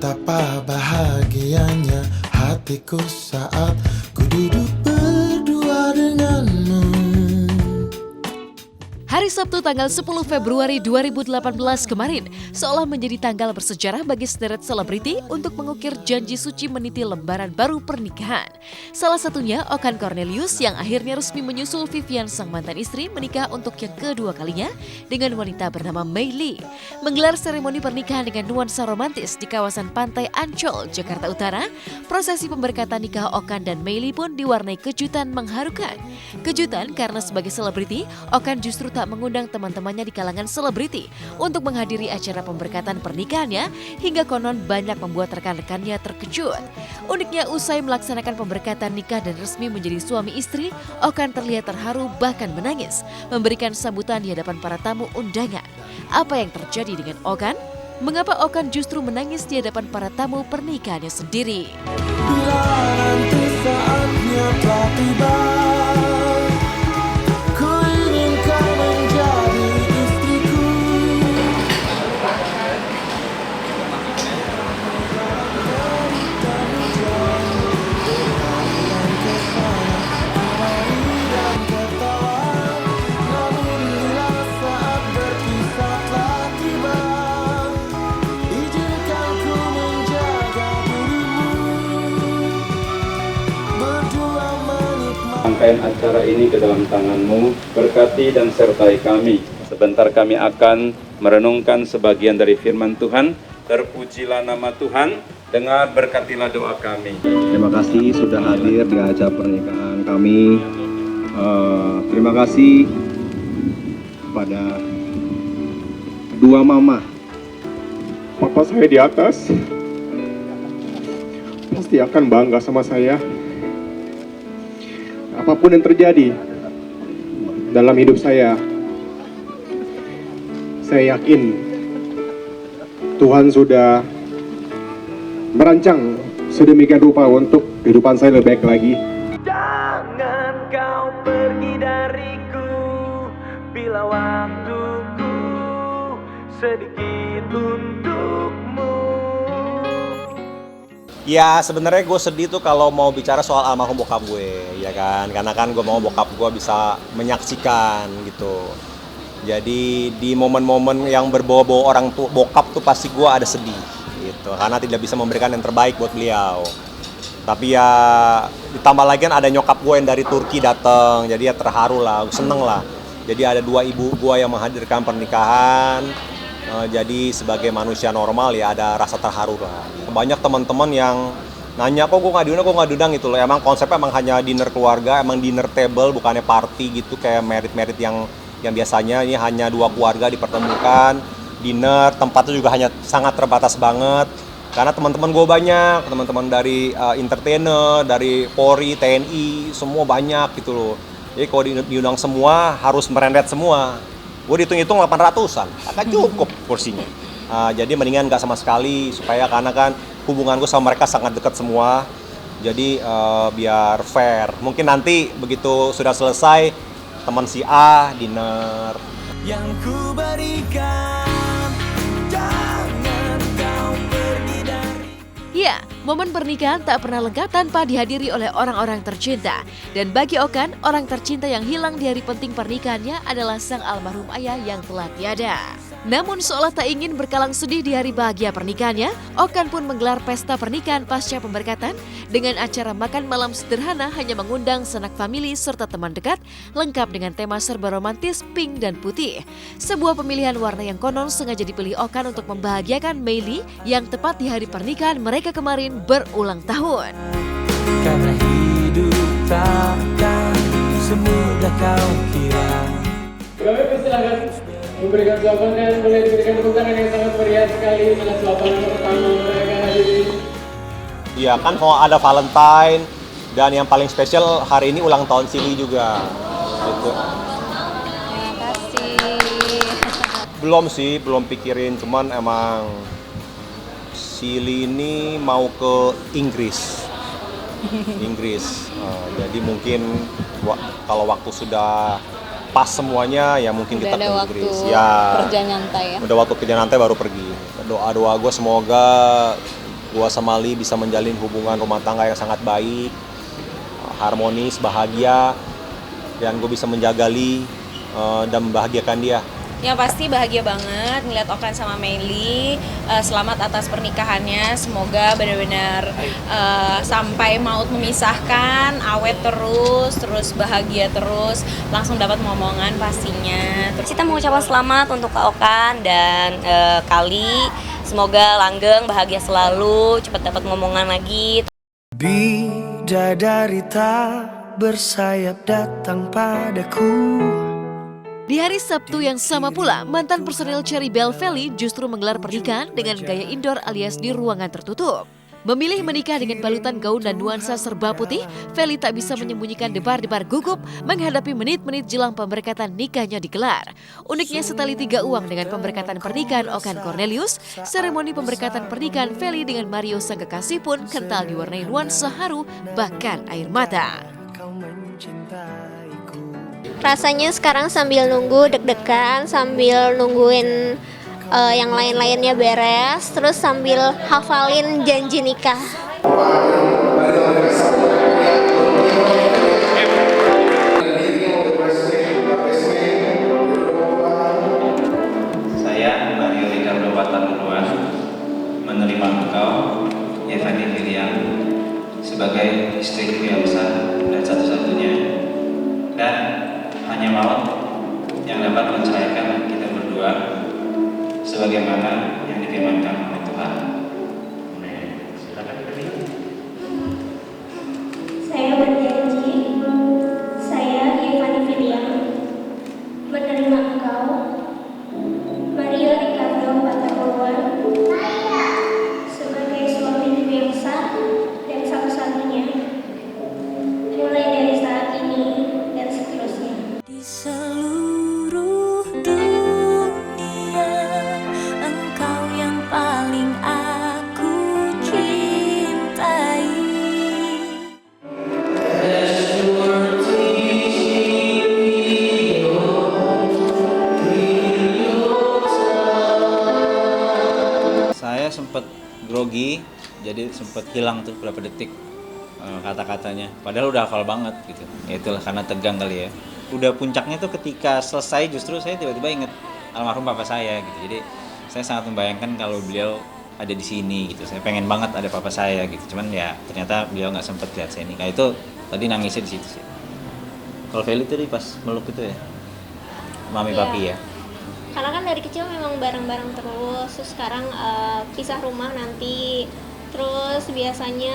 Betapa bahagianya hatiku saat ku duduk berdua denganmu. Hari Sabtu tanggal 10 Februari 2018 kemarin seolah menjadi tanggal bersejarah bagi sederet selebriti untuk mengukir janji suci meniti lembaran baru pernikahan. Salah satunya Okan Cornelius yang akhirnya resmi menyusul Vivian sang mantan istri menikah untuk yang kedua kalinya dengan wanita bernama Mei Lee. Menggelar seremoni pernikahan dengan nuansa romantis di kawasan Pantai Ancol, Jakarta Utara, prosesi pemberkatan nikah Okan dan Mei Lee pun diwarnai kejutan mengharukan. Kejutan karena sebagai selebriti, Okan justru tak mengundang teman-temannya di kalangan selebriti untuk menghadiri acara pemberkatan pernikahannya hingga konon banyak membuat rekan-rekannya terkejut. Uniknya usai melaksanakan pemberkatan nikah dan resmi menjadi suami istri, Okan terlihat terharu bahkan menangis memberikan sambutan di hadapan para tamu undangan. Apa yang terjadi dengan Okan? Mengapa Okan justru menangis di hadapan para tamu pernikahannya sendiri? Bila nanti saatnya telah tiba, ku ingin kau menjadi istriku. Namun bila saat berpisah telah tiba, izinkan ku menjaga dirimu, berdua menikmati. Rangkaian acara ini ke dalam tanganmu, berkati dan sertai kami. Sebentar kami akan merenungkan sebagian dari firman Tuhan. Terpujilah nama Tuhan, dengar berkatilah doa kami. Terima kasih sudah hadir di acara pernikahan kami. Terima kasih kepada dua mama. Papa saya di atas pasti akan bangga sama saya. Apapun yang terjadi dalam hidup saya yakin Tuhan sudah merancang sedemikian rupa untuk kehidupan saya lebih baik lagi. Jangan kau pergi dariku bila waktuku sedikit untukmu. Ya sebenarnya gue sedih tuh kalau mau bicara soal almarhum bokap gue, ya kan? Karena kan gue mau bokap gue bisa menyaksikan gitu. Jadi di momen-momen yang berbau-bau orang tua bokap tuh pasti gue ada sedih gitu. Karena tidak bisa memberikan yang terbaik buat beliau. Tapi ya ditambah lagi kan ada nyokap gue yang dari Turki datang, jadi ya terharu lah, seneng lah. Jadi ada dua ibu gue yang menghadirkan pernikahan. Jadi sebagai manusia normal ya ada rasa terharu lah. Banyak teman-teman yang nanya kok gue nggak diundang gitu loh. Emang konsepnya emang hanya dinner keluarga, emang dinner table bukannya party gitu kayak merit-merit yang biasanya. Ini hanya dua keluarga dipertemukan, dinner, tempatnya juga hanya sangat terbatas banget. Karena teman-teman gue banyak, teman-teman dari entertainer, dari Polri, TNI, semua banyak gitu loh. Jadi kalau diundang semua harus merembet semua. Gue dihitung-hitung 800-an, akan cukup kursinya. Jadi mendingan nggak sama sekali, supaya karena kan hubungan gue sama mereka sangat dekat semua. Jadi biar fair. Mungkin nanti begitu sudah selesai, teman si A dinner. Yang ku berikan, jangan kau pergi dari. Ya, momen pernikahan tak pernah lengkap tanpa dihadiri oleh orang-orang tercinta. Dan bagi Okan, orang tercinta yang hilang di hari penting pernikahannya adalah sang almarhum ayah yang telah tiada. Namun seolah tak ingin berkalang sedih di hari bahagia pernikahannya, Okan pun menggelar pesta pernikahan pasca pemberkatan dengan acara makan malam sederhana hanya mengundang sanak famili serta teman dekat, lengkap dengan tema serba romantis pink dan putih. Sebuah pemilihan warna yang konon sengaja dipilih Okan untuk membahagiakan Mei Lee yang tepat di hari pernikahan mereka kemarin berulang tahun. Karena hidup takkan semudah kau kira. Kami persilahkan memberikan jawaban dan boleh diberikan tepuk tangan yang sangat meriah sekali atas jawaban pertama mereka hadiri. Iya kan mau ada Valentine dan yang paling spesial hari ini ulang tahun Sili juga. Gitu. Terima kasih. Belum sih, belum pikirin, cuman emang Sili ini mau ke Inggris. Jadi mungkin kalau waktu sudah pas semuanya ya mungkin udah kita ke Inggris. Ya. Kerja nyantai ya. Udah waktu kerja nyantai baru pergi. Doa gue semoga gue sama Li bisa menjalin hubungan rumah tangga yang sangat baik, harmonis, bahagia, dan gue bisa menjaga Li dan membahagiakan dia. Yang pasti bahagia banget ngeliat Okan sama Meli. Selamat atas pernikahannya. Semoga benar-benar sampai maut memisahkan, awet terus bahagia terus, langsung dapat momongan pastinya. Kita mengucapkan selamat untuk Kak Okan dan Kali. Semoga langgeng, bahagia selalu, cepat dapat ngomongan lagi. Bidadari tak bersayap datang padaku. Di hari Sabtu yang sama pula, mantan personil Cherry Bell Feli justru menggelar pernikahan dengan gaya indoor alias di ruangan tertutup. Memilih menikah dengan balutan gaun dan nuansa serba putih, Feli tak bisa menyembunyikan debar-debar gugup menghadapi menit-menit jelang pemberkatan nikahnya digelar. Uniknya setali 3 uang dengan pemberkatan pernikahan Okan Cornelius, seremoni pemberkatan pernikahan Feli dengan Mario sang kekasih pun kental diwarnai nuansa haru bahkan air mata. Rasanya sekarang sambil nunggu deg-degan, sambil nungguin yang lain-lainnya beres, terus sambil hafalin janji nikah. Saya, Mario Ricardo Watanuruan, menerima engkau, Yevani Filian, sebagai istriku yang sah dan satu-satunya, dan hanya maut yang dapat menceraikan kita berdua sebagaimana yang difirmankan oleh Tuhan. Saya berjanji, saya Yevani Filian, menerima engkau, Mario Ricardo Watanuruan, sebagai suamiku yang sah dan satu-satunya, mulai dari saat ini dan seterusnya. Di seluruh dunia, engkau yang paling aku cintai. Saya sempat grogi, jadi sempat hilang tuh berapa detik kata-katanya. Padahal udah hafal banget gitu. Ya itulah karena tegang kali ya. Udah puncaknya tuh ketika selesai justru saya tiba-tiba inget almarhum papa saya gitu. Jadi saya sangat membayangkan kalau beliau ada di sini gitu. Saya pengen banget ada papa saya gitu. Cuman ya ternyata beliau nggak sempat lihat saya nikah. Itu tadi nangisnya di situ sih. Kalau Feli tadi pas meluk itu ya, mami papi ya. Karena kan dari kecil memang bareng-bareng terus sekarang pisah rumah nanti. Terus biasanya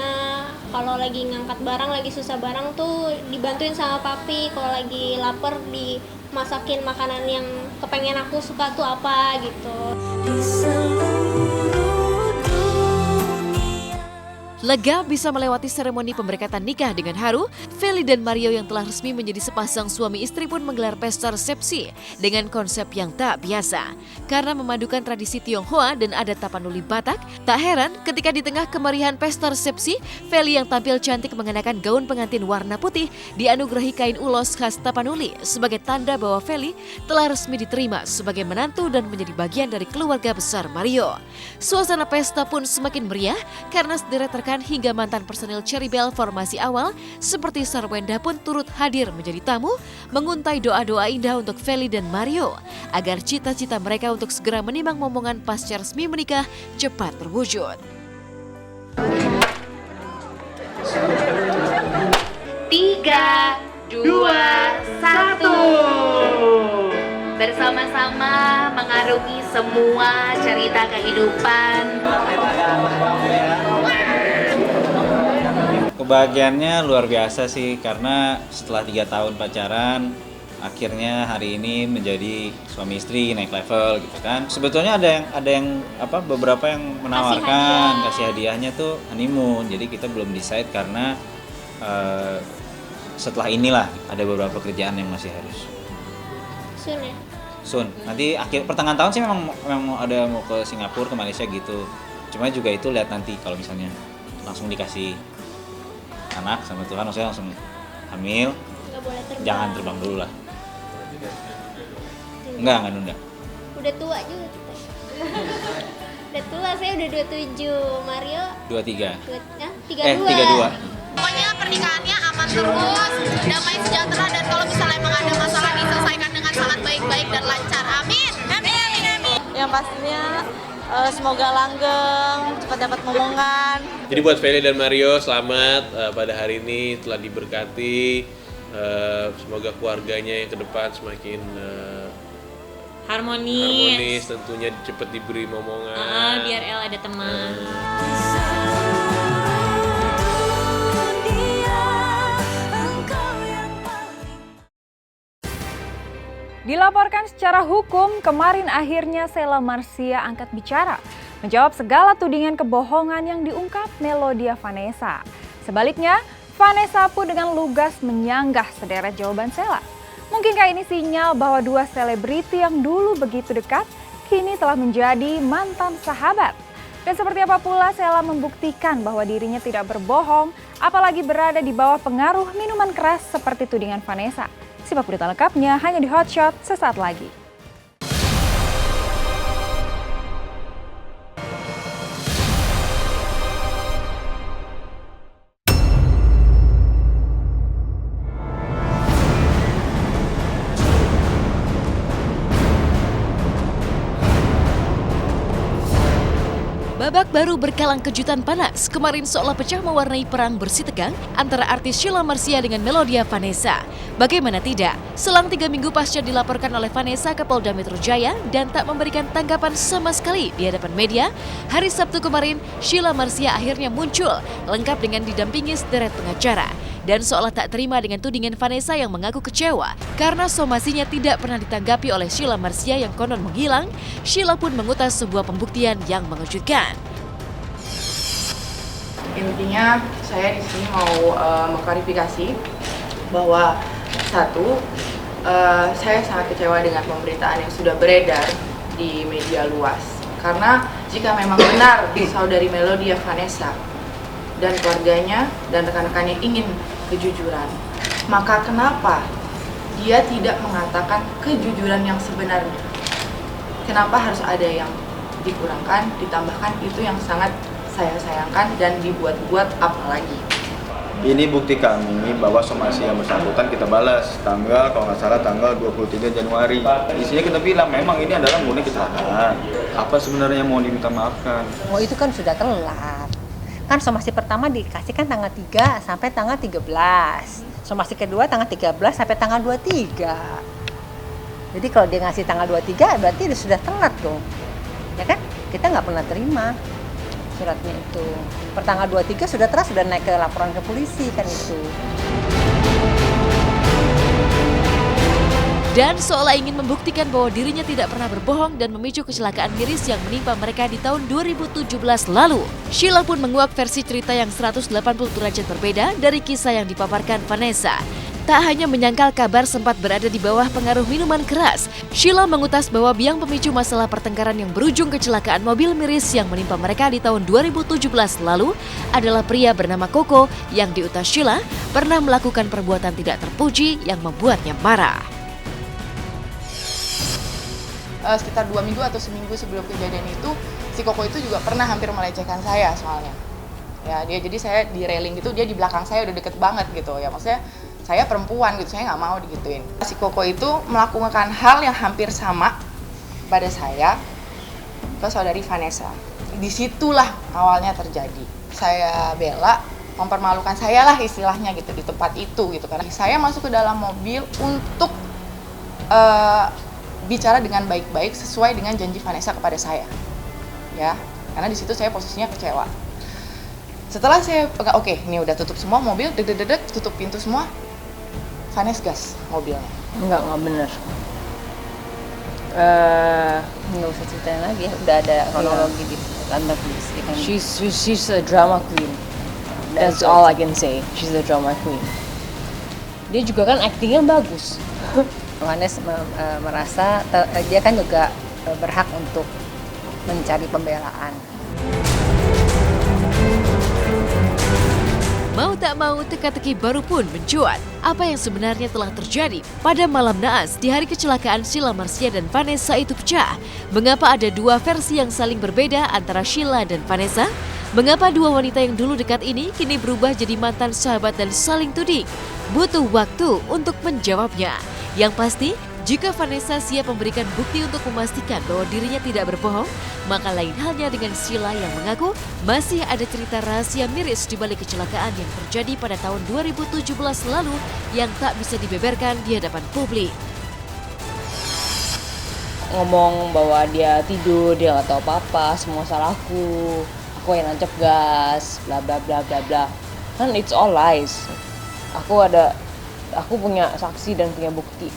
kalau lagi ngangkat barang, lagi susah barang tuh dibantuin sama papi. Kalau lagi lapar dimasakin makanan yang kepengen aku suka tuh apa gitu. Lega bisa melewati seremoni pemberkatan nikah dengan haru, Feli dan Mario yang telah resmi menjadi sepasang suami istri pun menggelar pesta resepsi dengan konsep yang tak biasa. Karena memadukan tradisi Tionghoa dan adat Tapanuli Batak, tak heran ketika di tengah kemeriahan pesta resepsi, Feli yang tampil cantik mengenakan gaun pengantin warna putih dianugerahi kain ulos khas Tapanuli sebagai tanda bahwa Feli telah resmi diterima sebagai menantu dan menjadi bagian dari keluarga besar Mario. Suasana pesta pun semakin meriah karena sederet rekan hingga mantan personil Cherry Bell formasi awal seperti Sarwenda pun turut hadir menjadi tamu menguntai doa-doa indah untuk Feli dan Mario agar cita-cita mereka untuk segera menimang momongan pasca resmi menikah cepat terwujud. 3, 2, 1. Bersama-sama mengarungi semua cerita kehidupan. Kebahagiaannya luar biasa sih karena setelah 3 tahun pacaran akhirnya hari ini menjadi suami istri naik level gitu kan. Sebetulnya ada yang beberapa yang menawarkan kasih hadiahnya tuh honeymoon. Jadi kita belum decide karena setelah inilah ada beberapa kerjaan yang masih harus soon. Nanti pertengahan tahun sih memang ada mau ke Singapura, ke Malaysia gitu. Cuma juga itu lihat nanti kalau misalnya langsung dikasih anak sama Tuhan, maksudnya langsung hamil, jangan terbang dulu lah. Enggak nunda. Udah tua juga kita. Udah tua, saya udah 27. Mario 23. 32. 32. Pokoknya pernikahannya aman terus, damai sejahtera, dan kalau misalnya emang ada masalah diselesaikan dengan sangat baik-baik dan lancar. Amin. Amin, amin, amin. Yang pastinya semoga langgeng, cepat dapat momongan. Jadi buat Feli dan Mario, selamat pada hari ini telah diberkati. Semoga keluarganya yang ke depan semakin harmonis, tentunya cepat diberi momongan. Biar El ada teman. Dilaporkan secara hukum, kemarin akhirnya Sheila Marcia angkat bicara, menjawab segala tudingan kebohongan yang diungkap Melodia Vanessa. Sebaliknya, Vanessa pun dengan lugas menyanggah sederet jawaban Sheila. Mungkinkah ini sinyal bahwa dua selebriti yang dulu begitu dekat, kini telah menjadi mantan sahabat? Dan seperti apa pula Sheila membuktikan bahwa dirinya tidak berbohong, apalagi berada di bawah pengaruh minuman keras seperti tudingan Vanessa? Simak berita lengkapnya hanya di Hotshot sesaat lagi. Babak baru berkalang kejutan panas, kemarin seolah pecah mewarnai perang bersih tegang antara artis Sheila Marcia dengan Melodia Vanessa. Bagaimana tidak, selang 3 minggu pasca dilaporkan oleh Vanessa ke Polda Metro Jaya dan tak memberikan tanggapan sama sekali di hadapan media, hari Sabtu kemarin Sheila Marcia akhirnya muncul, lengkap dengan didampingi sederet pengacara. Dan seolah tak terima dengan tudingan Vanessa yang mengaku kecewa karena somasinya tidak pernah ditanggapi oleh Sheila Marcia yang konon menghilang, Sheila pun mengutas sebuah pembuktian yang mengejutkan. Intinya saya di sini mau mengklarifikasi bahwa satu, saya sangat kecewa dengan pemberitaan yang sudah beredar di media luas. Karena jika memang benar saudari Melodia Vanessa dan keluarganya dan rekan-rekannya ingin kejujuran, maka kenapa dia tidak mengatakan kejujuran yang sebenarnya? Kenapa harus ada yang dikurangkan, ditambahkan? Itu yang sangat saya sayangkan dan dibuat-buat apalagi. Ini bukti kami bahwa somasi yang bersangkutan kita balas tanggal, kalau nggak salah tanggal 23 Januari. Isinya kita bilang memang ini adalah murni kecelakaan. Apa sebenarnya mau diminta maafkan? Oh, itu kan sudah telat. Kan somasi pertama dikasihkan tanggal 3 sampai tanggal 13. Somasi kedua tanggal 13 sampai tanggal 23. Jadi kalau dia ngasih tanggal 23 berarti sudah telat dong. Ya kan? Kita nggak pernah terima suratnya itu. Pertanggal 23 sudah telat, sudah naik ke laporan ke polisi kan itu. Dan seolah ingin membuktikan bahwa dirinya tidak pernah berbohong dan memicu kecelakaan miris yang menimpa mereka di tahun 2017 lalu. Sheila pun menguak versi cerita yang 180 derajat berbeda dari kisah yang dipaparkan Vanessa. Tak hanya menyangkal kabar sempat berada di bawah pengaruh minuman keras, Sheila mengutas bahwa biang pemicu masalah pertengkaran yang berujung kecelakaan mobil miris yang menimpa mereka di tahun 2017 lalu adalah pria bernama Koko yang diutas Sheila pernah melakukan perbuatan tidak terpuji yang membuatnya marah. Sekitar 2 minggu atau seminggu sebelum kejadian itu, si Koko itu juga pernah hampir melecehkan saya soalnya. Ya, jadi saya di railing gitu, dia di belakang saya udah deket banget gitu ya. Maksudnya saya perempuan gitu, saya nggak mau digituin. Si Koko itu melakukan hal yang hampir sama pada saya ke saudari Vanessa. Disitulah awalnya terjadi. Saya bela, mempermalukan saya lah istilahnya gitu di tempat itu gitu. Karena saya masuk ke dalam mobil untuk bicara dengan baik-baik sesuai dengan janji Vanessa kepada saya, ya, karena di situ saya posisinya kecewa. Setelah saya pegang, oke, ini udah tutup semua mobil, tutup pintu semua, Vanessa gas mobilnya. Enggak bener. Nggak usah ceritain lagi ya, udah ada kronologi di kantor polisi kan. She's a drama queen. That's all I can say. She's a drama queen. Dia juga kan actingnya bagus. Vanessa merasa dia kan juga berhak untuk mencari pembelaan. Mau tak mau, teka-teki baru pun mencuat. Apa yang sebenarnya telah terjadi pada malam naas di hari kecelakaan Sheila Marcia dan Vanessa itu pecah? Mengapa ada dua versi yang saling berbeda antara Sheila dan Vanessa? Mengapa dua wanita yang dulu dekat ini kini berubah jadi mantan sahabat dan saling tuding? Butuh waktu untuk menjawabnya. Yang pasti, jika Vanessa siap memberikan bukti untuk memastikan bahwa dirinya tidak berbohong, maka lain halnya dengan Sheila yang mengaku masih ada cerita rahasia miris di balik kecelakaan yang terjadi pada tahun 2017 lalu yang tak bisa dibeberkan di hadapan publik. Ngomong bahwa dia tidur, dia nggak tahu apa-apa, semua salahku, aku yang nancep gas, bla bla bla bla bla. Kan it's all lies. Aku punya saksi dan punya bukti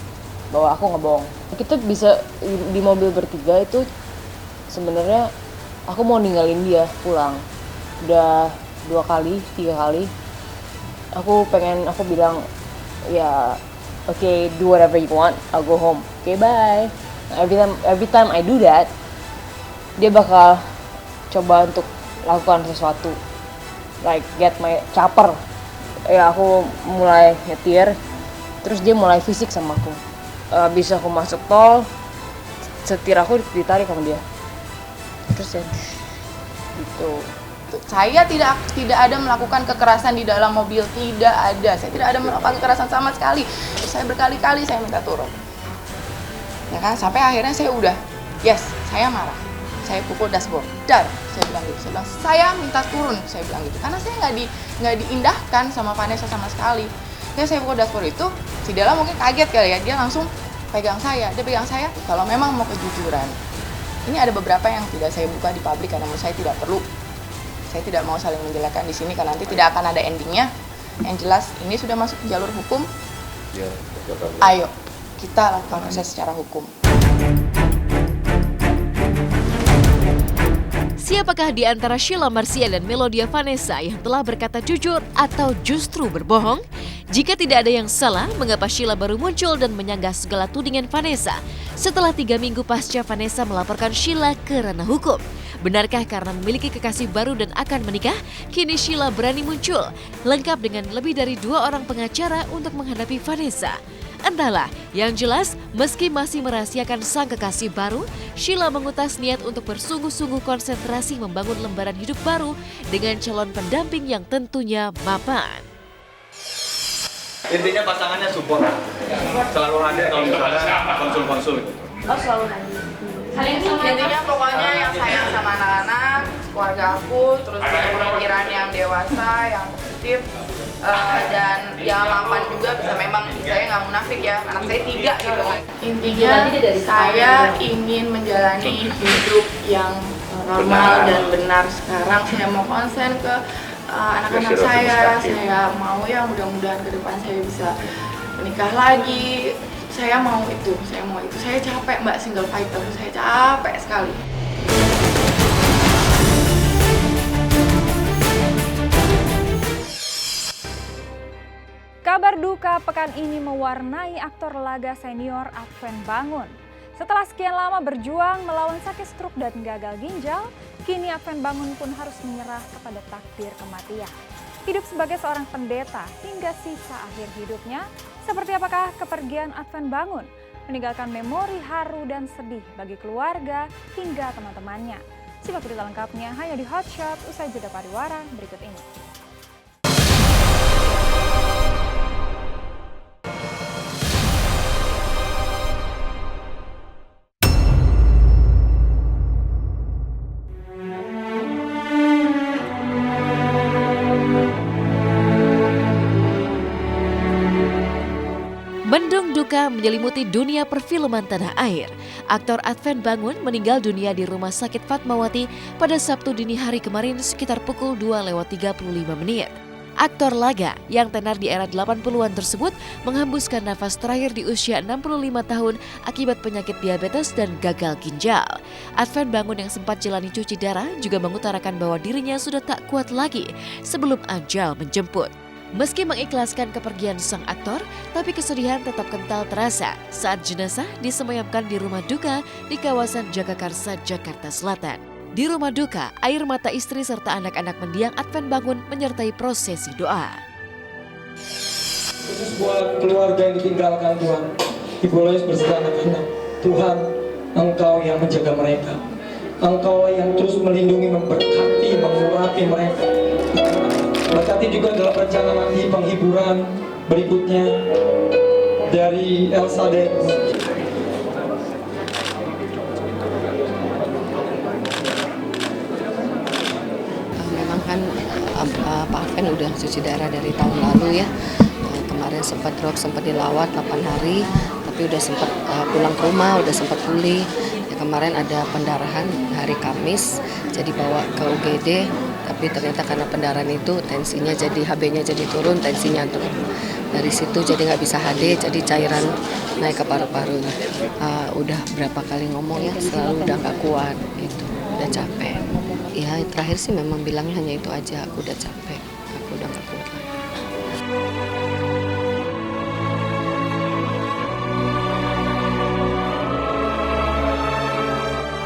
bahwa aku ngebohong. Kita bisa di mobil bertiga itu sebenarnya aku mau ninggalin dia pulang. Udah 2 kali, 3 kali. Aku bilang ya okay, do whatever you want, I'll go home. Okay, bye. Every time I do that, dia bakal coba untuk lakukan sesuatu. Like get my chopper. Ya aku mulai nyetir, terus dia mulai fisik sama aku. Bisa aku masuk tol, setir aku ditarik sama dia. Terus ya gitu. Saya tidak ada melakukan kekerasan di dalam mobil, tidak ada. Saya tidak ada melakukan kekerasan sama sekali. Saya berkali-kali saya minta turun. Ya kan, sampai akhirnya saya udah, yes, saya marah. Saya pukul dashboard, dan saya bilang gitu, saya minta turun, saya bilang gitu, karena saya nggak diindahkan sama Vanessa sama sekali. Ya saya pukul dashboard itu, si Della mungkin kaget kali ya, dia langsung pegang saya, kalau memang mau kejujuran. Ini ada beberapa yang tidak saya buka di publik karena menurut saya tidak perlu. Saya tidak mau saling menjelekkan di sini karena nanti tidak akan ada endingnya. Yang jelas ini sudah masuk ke jalur hukum. Ayo kita lakukan proses secara hukum. Siapakah di antara Sheila Marcia dan Melodia Vanessa yang telah berkata jujur atau justru berbohong? Jika tidak ada yang salah, mengapa Sheila baru muncul dan menyanggah segala tudingan Vanessa setelah 3 minggu pasca Vanessa melaporkan Sheila ke ranah hukum? Benarkah karena memiliki kekasih baru dan akan menikah, kini Sheila berani muncul, lengkap dengan lebih dari 2 orang pengacara untuk menghadapi Vanessa? Entahlah, yang jelas meski masih merahasiakan sang kekasih baru, Sheila mengutas niat untuk bersungguh-sungguh konsentrasi membangun lembaran hidup baru dengan calon pendamping yang tentunya mapan. Intinya pasangannya support, selalu hadir kalau misalnya konsul-konsul. Oh, selalu hadir. Intinya pokoknya yang sayang sama anak-anak, keluarga aku, terus punya pemikiran yang dewasa, yang positif, dan yang mapan juga. Bisa memang saya nggak munafik ya, anak saya 3 gitu. Intinya saya ingin menjalani hidup yang normal dan benar. Sekarang saya mau konsen ke anak-anak saya mau ya mudah-mudahan ke depan saya bisa menikah lagi. Saya mau itu. Saya capek Mbak single fighter, saya capek sekali. Kabar duka pekan ini mewarnai aktor laga senior Adven Bangun. Setelah sekian lama berjuang melawan sakit stroke dan gagal ginjal, kini Adven Bangun pun harus menyerah kepada takdir kematian. Hidup sebagai seorang pendeta hingga sisa akhir hidupnya, seperti apakah kepergian Adven Bangun? Meninggalkan memori haru dan sedih bagi keluarga hingga teman-temannya. Simak berita lengkapnya hanya di Hotshot usai jeda pariwara berikut ini. Mendung duka menyelimuti dunia perfilman tanah air. Aktor Adven Bangun meninggal dunia di Rumah Sakit Fatmawati pada Sabtu dini hari kemarin sekitar pukul 2:35. Aktor laga yang tenar di era 80-an tersebut menghembuskan nafas terakhir di usia 65 tahun akibat penyakit diabetes dan gagal ginjal. Adven Bangun yang sempat jalani cuci darah juga mengutarakan bahwa dirinya sudah tak kuat lagi sebelum ajal menjemput. Meski mengikhlaskan kepergian sang aktor, tapi kesedihan tetap kental terasa saat jenazah disemayamkan di rumah duka di kawasan Jagakarsa, Jakarta Selatan. Di rumah duka, air mata istri serta anak-anak mendiang Advent Bangun menyertai prosesi doa. Khusus buat keluarga yang ditinggalkan Tuhan, Ibu Lois berserta anak-anak, Tuhan, Engkau yang menjaga mereka. Engkau yang terus melindungi, memberkati, mengurapi mereka. Berkati juga dalam rencana nanti penghiburan berikutnya dari Elsa Den. Memang kan Pak Advent udah cuci darah dari tahun lalu ya. Kemarin sempat drop, sempat dilawat 8 hari, tapi udah sempat pulang ke rumah, udah sempat pulih. Ya, kemarin ada pendarahan hari Kamis, jadi bawa ke UGD, tapi ternyata karena pendarahan itu tensinya jadi HB-nya jadi turun, tensinya turun. Dari situ jadi nggak bisa HD, jadi cairan naik ke paru-parunya. Udah berapa kali ngomong ya, selalu udah nggak kuat, gitu, udah capek. Ya terakhir sih memang bilangnya hanya itu aja, aku udah capek, aku udah nggak kuat lagi.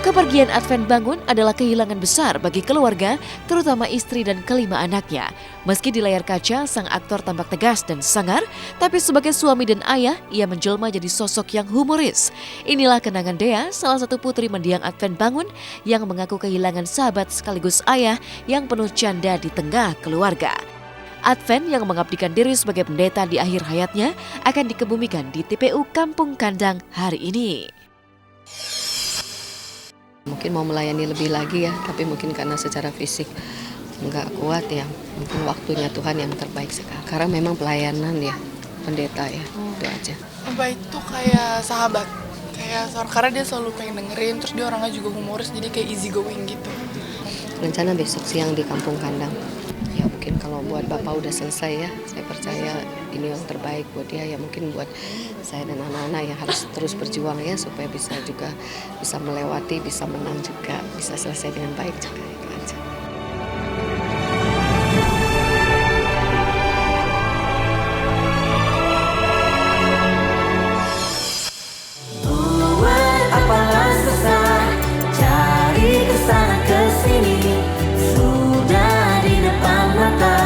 Kepergian Advent Bangun adalah kehilangan besar bagi keluarga, terutama istri dan kelima anaknya. Meski di layar kaca, sang aktor tampak tegas dan sangar, tapi sebagai suami dan ayah, ia menjelma jadi sosok yang humoris. Inilah kenangan Dea, salah satu putri mendiang Advent Bangun, yang mengaku kehilangan sahabat sekaligus ayah yang penuh canda di tengah keluarga. Advent yang mengabdikan diri sebagai pendeta di akhir hayatnya akan dikebumikan di TPU Kampung Kandang hari ini. Mungkin mau melayani lebih lagi ya, tapi mungkin karena secara fisik nggak kuat ya, mungkin waktunya Tuhan yang terbaik sekarang. Karena memang pelayanan ya, pendeta ya, itu aja. Mbak itu kayak sahabat, karena dia selalu pengen dengerin, terus dia orangnya juga humoris, jadi kayak easy going gitu. Rencana besok siang di Kampung Kandang. Ya mungkin kalau buat Bapak udah selesai ya, saya percaya ini yang terbaik buat dia, ya mungkin buat saya dan anak-anak yang harus terus berjuang ya, supaya bisa melewati, bisa menang juga, bisa selesai dengan baik juga. Itu aja. Buat apalah susah, cari kesana kesini, sudah di depan mata,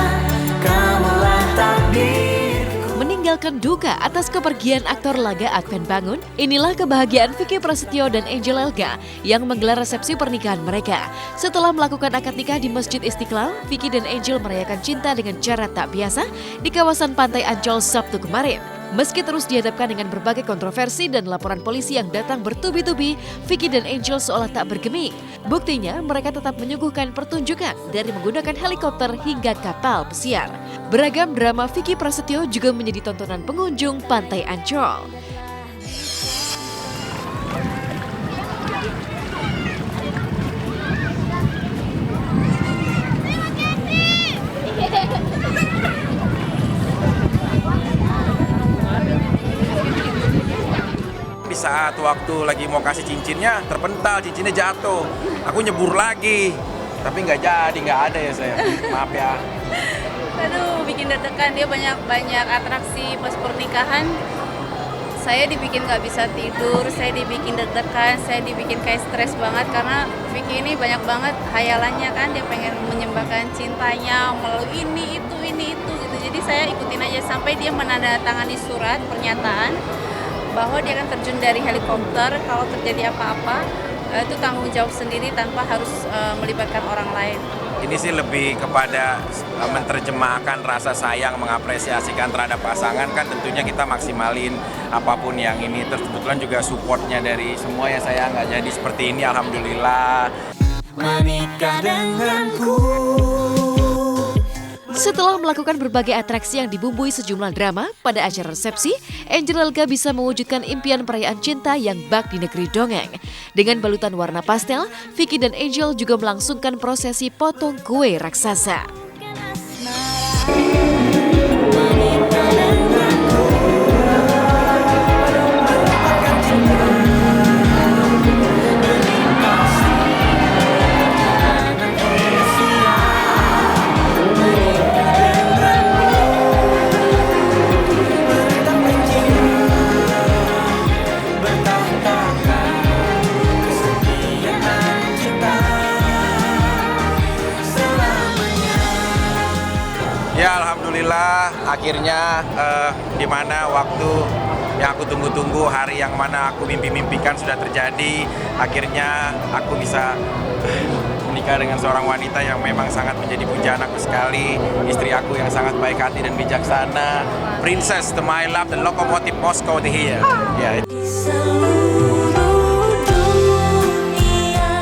kamulah takdirku. Meninggalkan duka atas kepergian aktor laga Advent Bangun, inilah kebahagiaan Vicky Prasetyo dan Angel Elga yang menggelar resepsi pernikahan mereka. Setelah melakukan akad nikah di Masjid Istiqlal, Vicky dan Angel merayakan cinta dengan cara tak biasa di kawasan Pantai Ancol Sabtu kemarin. Meski terus dihadapkan dengan berbagai kontroversi dan laporan polisi yang datang bertubi-tubi, Vicky dan Angel seolah tak bergeming. Buktinya, mereka tetap menyuguhkan pertunjukan dari menggunakan helikopter hingga kapal pesiar. Beragam drama Vicky Prasetyo juga menjadi tontonan pengunjung Pantai Ancol. Di saat waktu lagi mau kasih cincinnya, terpental, cincinnya jatuh. Aku nyebur lagi, tapi nggak ada ya saya. Maaf ya. Aduh, bikin deg-degan, dia banyak atraksi pas pernikahan. Saya dibikin nggak bisa tidur, saya dibikin deg-degan, saya dibikin kayak stres banget karena Vicky ini banyak banget hayalannya kan, dia pengen menyembahkan cintanya melalui ini itu gitu. Jadi saya ikutin aja sampai dia menandatangani surat pernyataan bahwa dia akan terjun dari helikopter kalau terjadi apa-apa, itu tanggung jawab sendiri tanpa harus melibatkan orang lain. Ini sih lebih kepada menerjemahkan rasa sayang, mengapresiasikan terhadap pasangan, kan tentunya kita maksimalin apapun yang ini. Terus kebetulan juga supportnya dari semua ya, saya nggak jadi seperti ini, alhamdulillah. Menikah denganku. Setelah melakukan berbagai atraksi yang dibumbui sejumlah drama, pada acara resepsi, Angel Elga bisa mewujudkan impian perayaan cinta yang bak di negeri dongeng. Dengan balutan warna pastel, Vicky dan Angel juga melangsungkan prosesi potong kue raksasa. akhirnya di mana waktu yang aku tunggu-tunggu, hari yang mana aku mimpi-mimpikan sudah terjadi. Akhirnya aku bisa menikah dengan seorang wanita yang memang sangat menjadi pujaan aku sekali. Istri aku yang sangat baik hati dan bijaksana. Princess, the my love, the locomotive Moscow the here. Ya.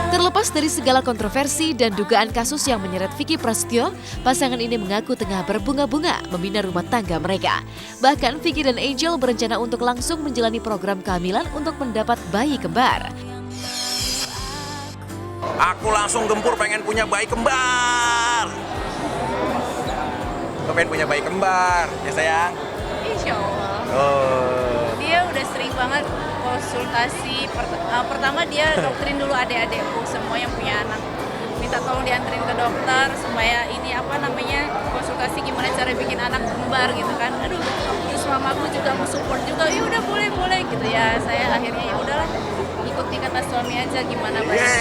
Terlepas dari segala kontroversi dan dugaan kasus yang menyeret Vicky Prasetyo, pasangan ini mengaku tengah berbunga-bunga membina rumah tangga mereka. Bahkan Vicky dan Angel berencana untuk langsung menjalani program kehamilan untuk mendapat bayi kembar. Aku langsung gempur pengen punya bayi kembar. Aku pengen punya bayi kembar, ya sayang? Insya Allah. Oh. Dia udah sering banget konsultasi. Pertama dia doktrin dulu adik-adikku semua yang punya anak. Minta tolong dianterin ke dokter supaya ini konsultasi gimana cara bikin anak kembar gitu kan. Aduh, terus mamaku juga mau support juga. Ya udah boleh gitu ya. Saya akhirnya ya udahlah ikuti kata suami aja gimana baiknya.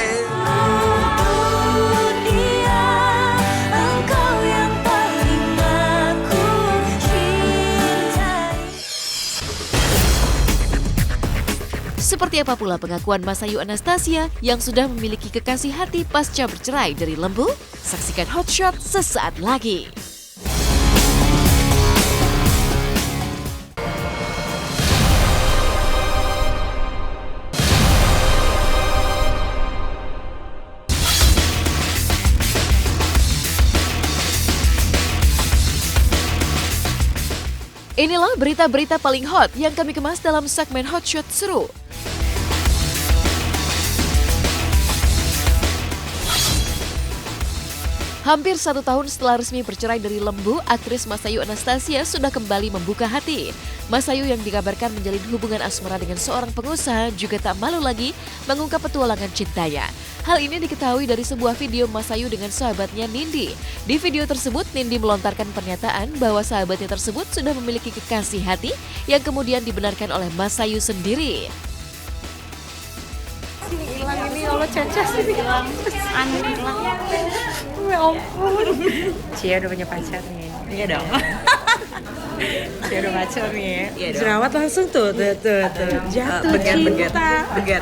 Seperti apa pula pengakuan Masayu Anastasia yang sudah memiliki kekasih hati pasca bercerai dari Lembu? Saksikan Hot Shot sesaat lagi. Inilah berita-berita paling hot yang kami kemas dalam segmen Hot Shot Seru. Hampir 1 tahun setelah resmi bercerai dari Lembu, aktris Masayu Anastasia sudah kembali membuka hati. Masayu yang dikabarkan menjalin hubungan asmara dengan seorang pengusaha juga tak malu lagi mengungkap petualangan cintanya. Hal ini diketahui dari sebuah video Masayu dengan sahabatnya Nindi. Di video tersebut, Nindi melontarkan pernyataan bahwa sahabatnya tersebut sudah memiliki kekasih hati yang kemudian dibenarkan oleh Masayu sendiri. Hilang ini, Allah cecas ini hilang, aneh hilang. Ya ampun. Cia udah punya pacar nih. Iya dong. Cia udah pacar nih. Iya dong. Jerawat langsung tuh. Jatuh cinta. Begar.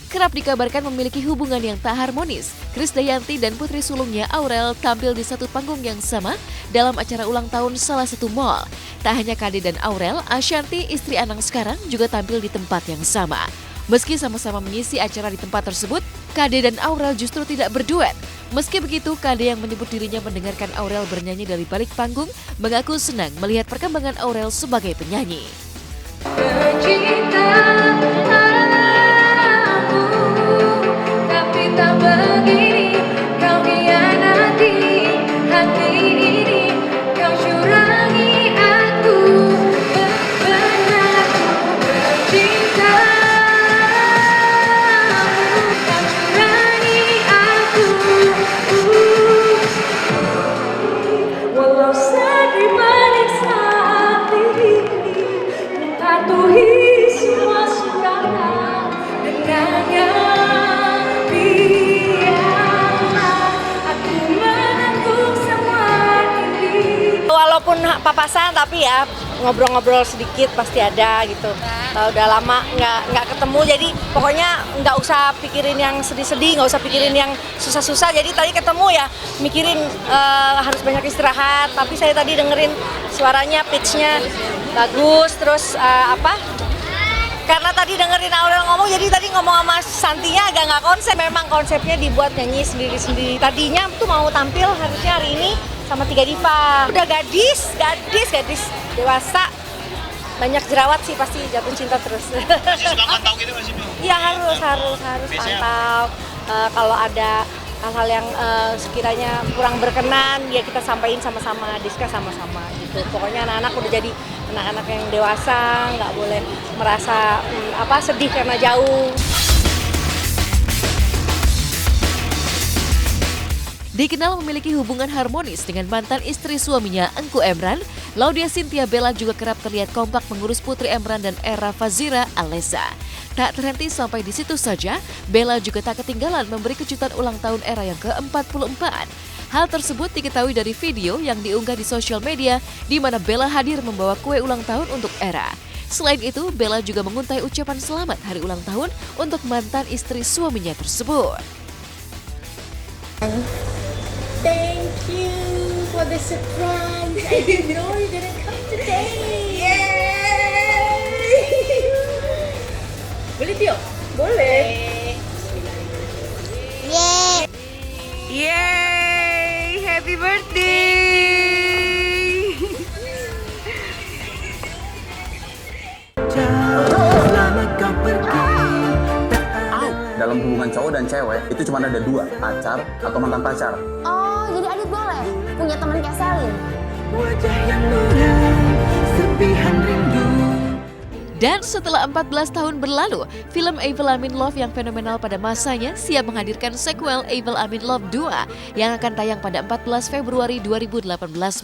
Kerap dikabarkan memiliki hubungan yang tak harmonis. Krisdayanti dan putri sulungnya Aurel tampil di satu panggung yang sama dalam acara ulang tahun salah satu mall. Tak hanya Kade dan Aurel, Ashanti, istri Anang sekarang juga tampil di tempat yang sama. Meski sama-sama mengisi acara di tempat tersebut, Kade dan Aurel justru tidak berduet. Meski begitu, Kade yang menyebut dirinya mendengarkan Aurel bernyanyi dari balik panggung mengaku senang melihat perkembangan Aurel sebagai penyanyi. Tak begini kau hianati hati ini, kau curangi aku, benar ku bercinta, kau curangi aku, walau sedih manis hati ini, mematuhi semua suratan dengannya. Walaupun papasan tapi ya ngobrol-ngobrol sedikit pasti ada gitu. Udah lama nggak ketemu, jadi pokoknya nggak usah pikirin yang sedih-sedih, nggak usah pikirin yang susah-susah. Jadi tadi ketemu ya mikirin harus banyak istirahat. Tapi saya tadi dengerin suaranya, pitch-nya bagus. Terus karena tadi dengerin Aurel ngomong, jadi tadi ngomong sama Santinya agak nggak konsep. Memang konsepnya dibuat nyanyi sendiri-sendiri. Tadinya tuh mau tampil harusnya hari ini sama 3 diva. Udah gadis dewasa, banyak jerawat sih, pasti jatuh cinta terus. Masih suka pantau gitu nggak sih? Iya harus pantau. Kalau ada hal-hal yang sekiranya kurang berkenan, ya kita sampaikan sama-sama, diskus sama-sama gitu. Pokoknya anak-anak udah jadi anak-anak yang dewasa, nggak boleh merasa sedih karena jauh. Dikenal memiliki hubungan harmonis dengan mantan istri suaminya Engku Emran, Laudia Cynthia Bella juga kerap terlihat kompak mengurus Putri Emran dan Era Fazira Alessa. Tak terhenti sampai di situ saja, Bella juga tak ketinggalan memberi kejutan ulang tahun Era yang ke-44. Hal tersebut diketahui dari video yang diunggah di sosial media di mana Bella hadir membawa kue ulang tahun untuk Era. Selain itu, Bella juga menguntai ucapan selamat hari ulang tahun untuk mantan istri suaminya tersebut. Thank you for the surprise. I didn't know you're gonna come today. Yay! Boleh Tio? Boleh. Yeay! Yeay! Happy birthday! Dalam hubungan cowok dan cewek itu cuma ada dua, pacar atau mantan pacar. Oh, jadi Adit boleh punya teman kayak Selin. Wajah yang muram, serpihan rindu. Dan setelah 14 tahun berlalu, film Evel I'm in Love yang fenomenal pada masanya siap menghadirkan sequel Evel I'm in Love 2 yang akan tayang pada 14 Februari 2018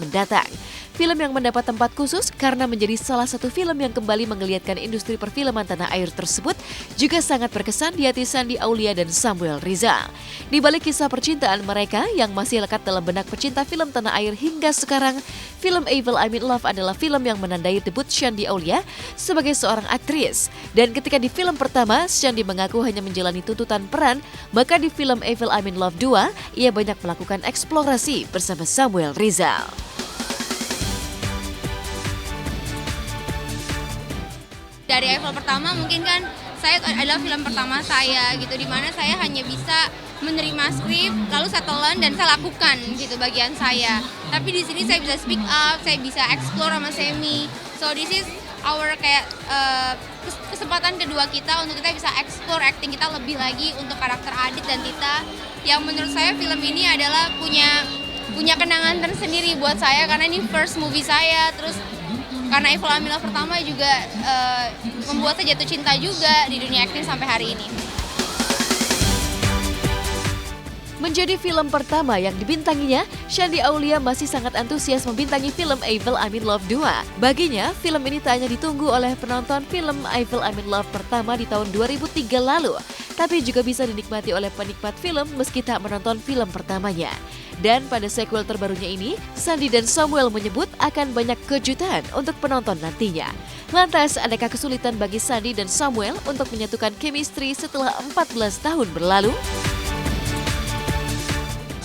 mendatang. Film yang mendapat tempat khusus karena menjadi salah satu film yang kembali menggeliatkan industri perfilman tanah air tersebut juga sangat berkesan di hati Shandy Aulia dan Samuel Rizal. Di balik kisah percintaan mereka yang masih lekat dalam benak pecinta film tanah air hingga sekarang, film Evel I'm in Love adalah film yang menandai debut Shandy Aulia sebagai seorang aktris. Dan ketika di film pertama, Shandy mengaku hanya menjalani tuntutan peran, maka di film Evel I'm in Love 2, ia banyak melakukan eksplorasi bersama Samuel Rizal. Dari Evel pertama mungkin kan saya adalah film pertama saya gitu, dimana saya hanya bisa menerima skrip lalu saya telan dan saya lakukan gitu bagian saya. Tapi di sini saya bisa speak up, saya bisa explore sama Semi. So this is our kayak kesempatan kedua kita untuk kita bisa explore acting kita lebih lagi untuk karakter Adit dan Tita. Yang menurut saya film ini adalah punya kenangan tersendiri buat saya karena ini first movie saya, terus karena Evel I'm in Love pertama juga membuat saya jatuh cinta juga di dunia akting sampai hari ini. Menjadi film pertama yang dibintanginya, Shandy Aulia masih sangat antusias membintangi film Evel I'm in Love 2. Baginya, film ini tak hanya ditunggu oleh penonton film Evel I'm in Love pertama di tahun 2003 lalu, tapi juga bisa dinikmati oleh penikmat film meski tak menonton film pertamanya. Dan pada sequel terbarunya ini, Shandy dan Samuel menyebut akan banyak kejutan untuk penonton nantinya. Lantas, adakah kesulitan bagi Shandy dan Samuel untuk menyatukan chemistry setelah 14 tahun berlalu?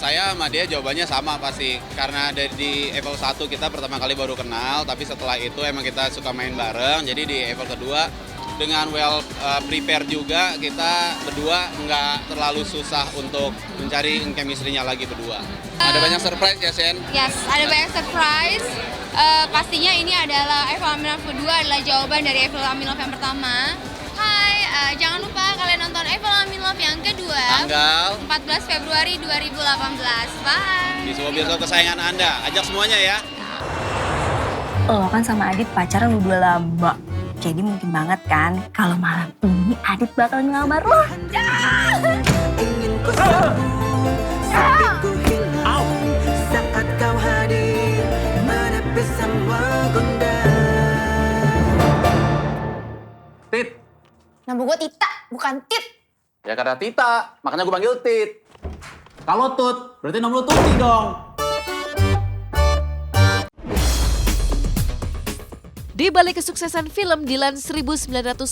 Saya sama dia jawabannya sama pasti, karena di Evel 1 kita pertama kali baru kenal, tapi setelah itu emang kita suka main bareng, jadi di Evel kedua dengan well prepare juga, kita berdua nggak terlalu susah untuk mencari chemistry-nya lagi berdua. Ada banyak surprise ya, Sen? Yes, ada banyak surprise. Pastinya ini adalah Evel I'm in Love 2 adalah jawaban dari Evel I'm in Love yang pertama. Hai, jangan lupa kalian nonton Evel I'm in Love yang kedua tanggal 14 Februari 2018. Bye! Di sebuah bioskop kesayangan Anda, ajak semuanya ya. Lo kan sama Adit pacaran udah lama. Jadi mungkin banget kan kalau malam ini Adit bakal ngelamar lo. Ingin ku sampai ku hilang saat kau hadir menepi semua gundah. Tit. Nama gue Tita, bukan Tit. Ya karena Tita, makanya gue panggil Tit. Kalau Tut, berarti nama lu Tuti dong. Di balik kesuksesan film Dilan 1990,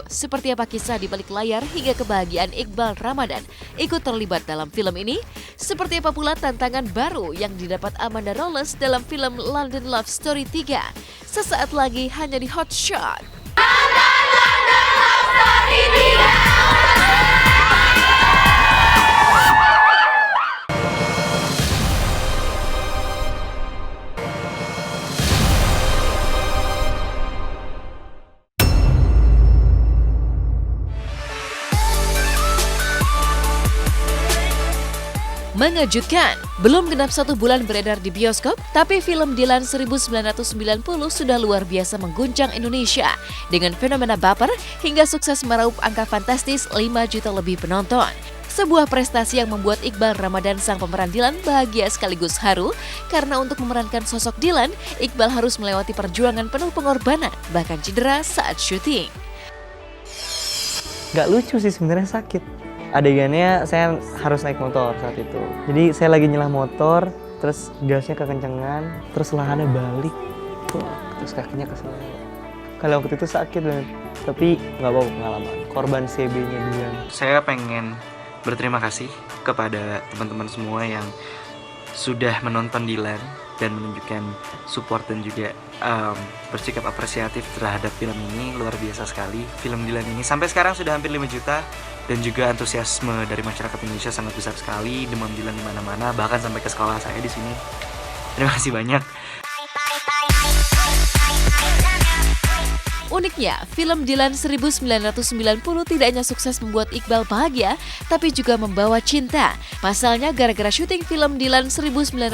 seperti apa kisah di balik layar hingga kebahagiaan Iqbal Ramadan ikut terlibat dalam film ini? Seperti apa pula tantangan baru yang didapat Amanda Rolles dalam film London Love Story 3? Sesaat lagi hanya di Hot Shot. London Love Story 3. Mengejutkan, belum genap 1 bulan beredar di bioskop, tapi film Dilan 1990 sudah luar biasa mengguncang Indonesia dengan fenomena baper hingga sukses meraup angka fantastis 5 juta lebih penonton. Sebuah prestasi yang membuat Iqbal Ramadan sang pemeran Dilan bahagia sekaligus haru karena untuk memerankan sosok Dilan, Iqbal harus melewati perjuangan penuh pengorbanan bahkan cedera saat syuting. Nggak lucu sih sebenarnya, sakit. Adegannya saya harus naik motor saat itu. Jadi saya lagi nyelah motor, terus gasnya kekencengan, terus lahannya balik, terus kakinya kesel. Kalau waktu itu sakit banget, tapi nggak apa-apa pengalaman. Korban CB-nya Dilan. Saya pengen berterima kasih kepada teman-teman semua yang sudah menonton Dilan dan menunjukkan support dan juga bersikap apresiatif terhadap film ini. Luar biasa sekali film Dilan ini. Sampai sekarang sudah hampir 5 juta dan juga antusiasme dari masyarakat Indonesia sangat besar sekali. Demam Dilan di mana-mana, bahkan sampai ke sekolah saya di sini. Terima kasih banyak. Uniknya, film Dilan 1990 tidak hanya sukses membuat Iqbal bahagia, tapi juga membawa cinta. Pasalnya, gara-gara syuting film Dilan 1990,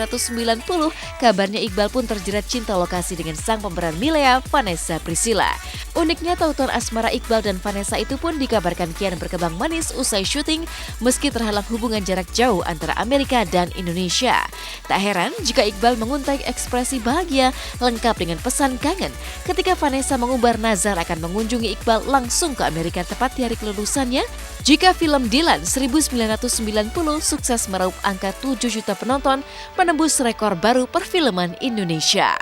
kabarnya Iqbal pun terjerat cinta lokasi dengan sang pemeran Milea, Vanessa Priscilla. Uniknya, tautan asmara Iqbal dan Vanessa itu pun dikabarkan kian berkembang manis usai syuting, meski terhalang hubungan jarak jauh antara Amerika dan Indonesia. Tak heran jika Iqbal menguntai ekspresi bahagia lengkap dengan pesan kangen ketika Vanessa mengubar nazar akan mengunjungi Iqbal langsung ke Amerika tepat di hari kelulusannya. Jika film Dilan 1990 sukses meraup angka 7 juta penonton, menembus rekor baru perfilman Indonesia.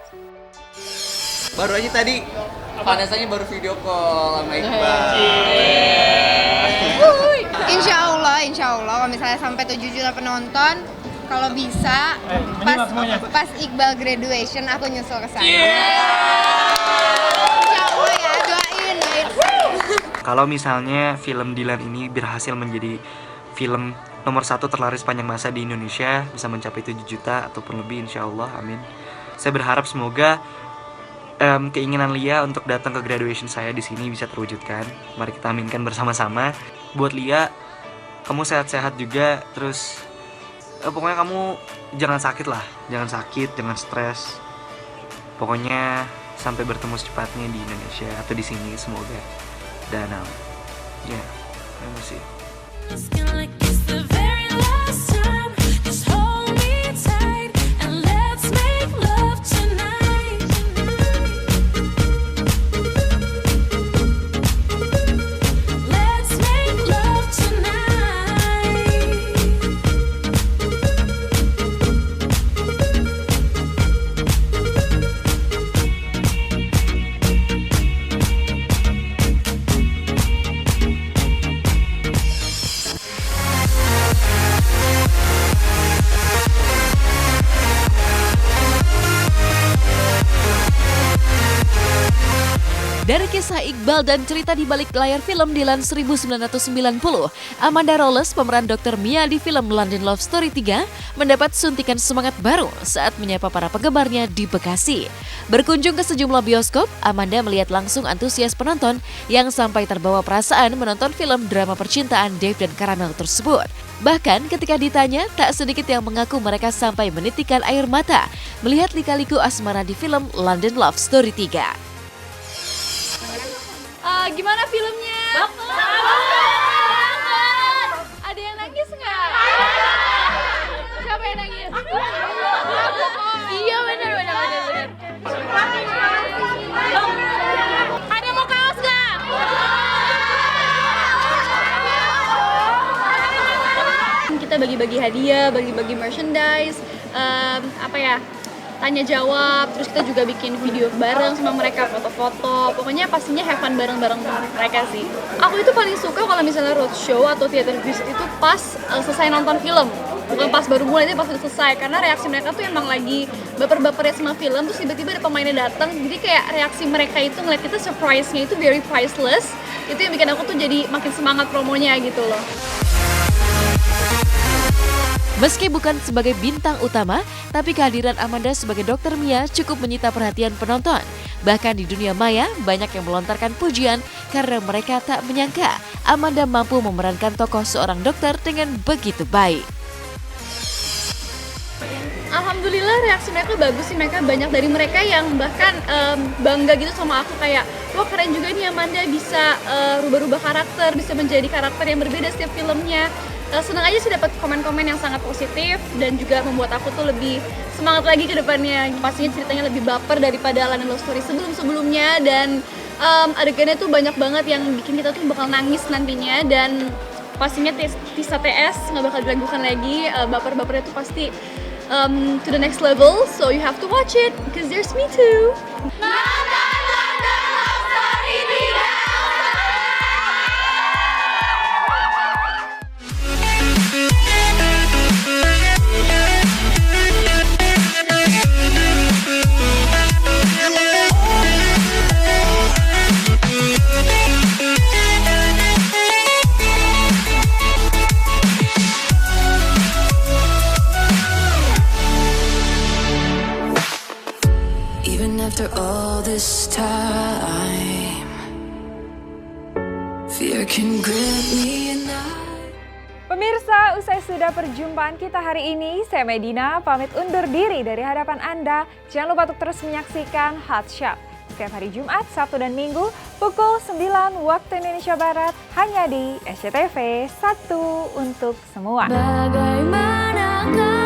Baru aja tadi Vanessa-nya baru video call sama Iqbal. Insya Allah kalau misalnya sampai 7 juta penonton, kalau bisa pas Iqbal graduation aku nyusul ke sana. Insya Allah ya, doain. Kalau misalnya film Dilan ini berhasil menjadi film nomor 1 terlaris panjang masa di Indonesia, bisa mencapai 7 juta ataupun lebih, insya Allah, amin. Saya berharap semoga keinginan Lia untuk datang ke graduation saya di sini bisa terwujudkan. Mari kita aminkan bersama-sama. Buat Lia, kamu sehat-sehat juga, terus pokoknya kamu jangan sakit lah, jangan sakit, jangan stres. Pokoknya sampai bertemu secepatnya di Indonesia atau di sini semoga. Dan ya, terima kasih. Dari kisah Iqbal dan cerita di balik layar film Dilan 1990, Amanda Rolles, pemeran Dr. Mia di film London Love Story 3, mendapat suntikan semangat baru saat menyapa para penggemarnya di Bekasi. Berkunjung ke sejumlah bioskop, Amanda melihat langsung antusias penonton yang sampai terbawa perasaan menonton film drama percintaan Dave dan Caramel tersebut. Bahkan ketika ditanya, tak sedikit yang mengaku mereka sampai menitikan air mata melihat lika-liku asmara di film London Love Story 3. Gimana filmnya? Ada yang nangis nggak? Siapa yang nangis? Iya benar. Ada mau kaos nggak? Kita bagi-bagi hadiah, bagi-bagi merchandise, tanya jawab, terus kita juga bikin video bareng sama mereka, foto-foto, pokoknya pastinya have fun bareng-bareng mereka sih. Aku itu paling suka kalau misalnya roadshow atau theater visit itu pas selesai nonton film, bukan pas baru mulai, tapi pas udah selesai, karena reaksi mereka tuh emang lagi baper-bapernya sama film, terus tiba-tiba ada pemainnya datang, jadi kayak reaksi mereka itu ngeliat kita surprise-nya itu very priceless, itu yang bikin aku tuh jadi makin semangat promonya gitu loh. Meski bukan sebagai bintang utama, tapi kehadiran Amanda sebagai Dr. Mia cukup menyita perhatian penonton. Bahkan di dunia maya, banyak yang melontarkan pujian karena mereka tak menyangka Amanda mampu memerankan tokoh seorang dokter dengan begitu baik. Alhamdulillah reaksi mereka bagus sih, mereka banyak dari mereka yang bahkan bangga gitu sama aku, kayak wah keren juga nih Amanda bisa rubah-rubah karakter, bisa menjadi karakter yang berbeda setiap filmnya. Senang aja sih dapat komen-komen yang sangat positif dan juga membuat aku tuh lebih semangat lagi ke depannya. Pastinya ceritanya lebih baper daripada London Love Story sebelum-sebelumnya dan adegannya tuh banyak banget yang bikin kita tuh bakal nangis nantinya, dan pastinya Tisa TS nggak bakal diragukan lagi. Baper-bapernya tuh pasti to the next level, so you have to watch it because there's me too. After all this time, fear can grip me enough. Pemirsa, usai sudah perjumpaan kita hari ini, saya Medina pamit undur diri dari hadapan Anda. Jangan lupa untuk terus menyaksikan Hot Shot setiap hari Jumat, Sabtu, dan Minggu pukul 9 waktu Indonesia Barat hanya di SCTV 1 untuk semua. Bagaimanakah